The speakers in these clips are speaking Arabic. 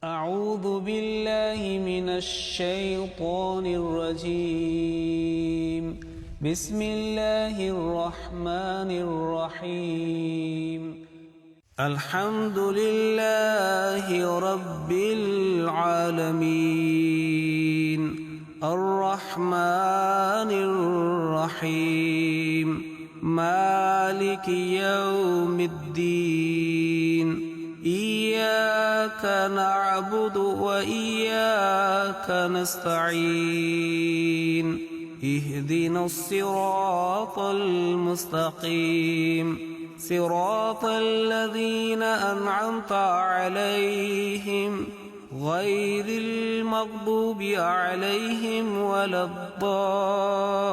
أعوذ بالله من الشيطان الرجيم. بسم الله الرحمن الرحيم. الحمد لله رب العالمين الرحمن الرحيم مالك يوم الدين إياك نعبد وإياك نستعين اهدنا الصراط المستقيم صراط الذين أنعمت عليهم غير المغضوب عليهم ولا الضالين.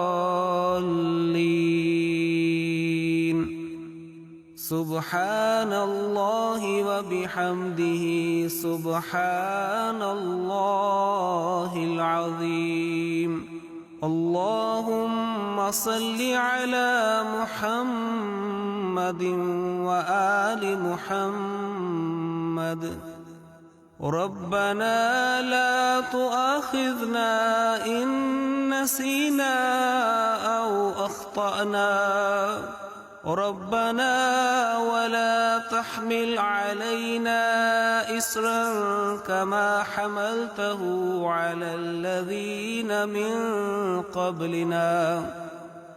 سبحان الله وبحمده سبحان الله العظيم. اللهم صل على محمد وآل محمد. ربنا لا تؤاخذنا إن نسينا أو أخطأنا. ربنا ولا تحمل علينا إصرا كما حملته على الذين من قبلنا.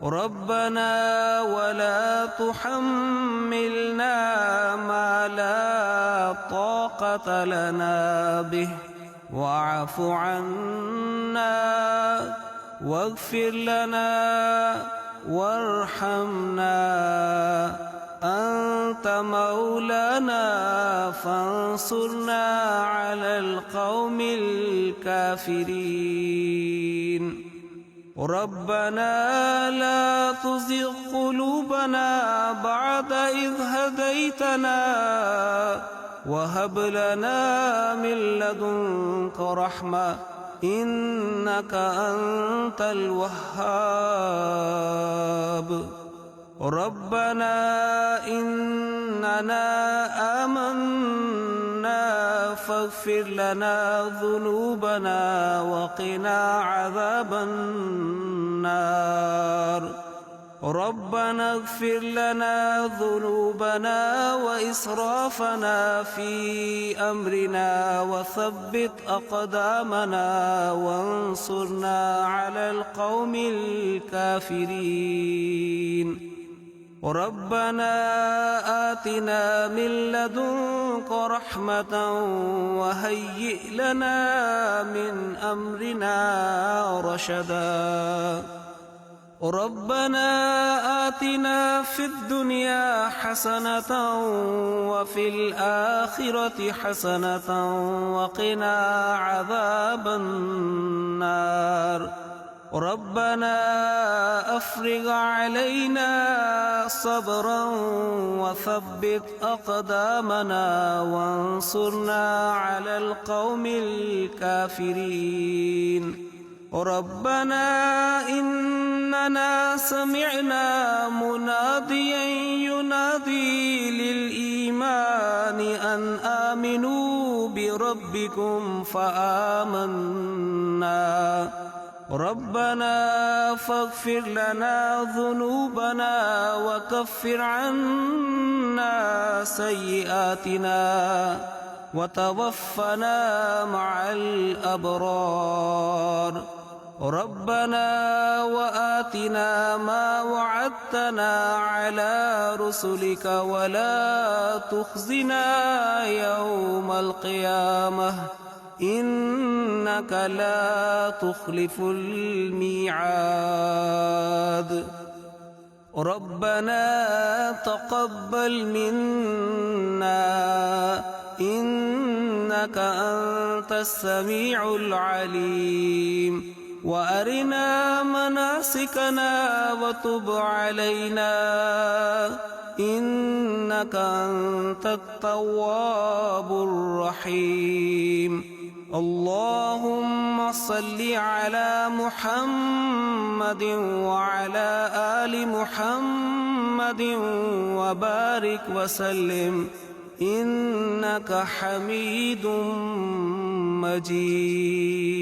ربنا ولا تحملنا ما لا طاقة لنا به واعف عنا واغفر لنا وارحمنا. أنت مولانا فانصرنا على القوم الكافرين. ربنا لا تزغ قلوبنا بعد إذ هديتنا وهب لنا من لدنك رحمة إنك أنت الوهاب. ربنا إننا آمنا فاغفر لنا ذنوبنا وقنا عذاب النار. ربنا اغفر لنا ذنوبنا وإسرافنا في أمرنا وثبت أقدامنا وانصرنا على القوم الكافرين. ربنا آتنا من لدنك رحمة وهيئ لنا من أمرنا رشدا. ربنا آتنا في الدنيا حسنة وفي الآخرة حسنة وقنا عذاب النار. ربنا أفرغ علينا صبرا وثبت أقدامنا وانصرنا على القوم الكافرين. ربنا إننا سمعنا مناديا ينادي للإيمان أن آمنوا بربكم فآمنا. ربنا فاغفر لنا ذنوبنا وكفر عنا سيئاتنا وتوفنا مع الأبرار. ربنا وآتنا ما وعدتنا على رسلك ولا تخزنا يوم القيامة إنك لا تخلف الميعاد. ربنا تقبل منا إنك أنت السميع العليم وأرنا مناسكنا وتب علينا إنك أنت التواب الرحيم. اللهم صل على محمد وعلى آل محمد وبارك وسلم إنك حميد مجيد.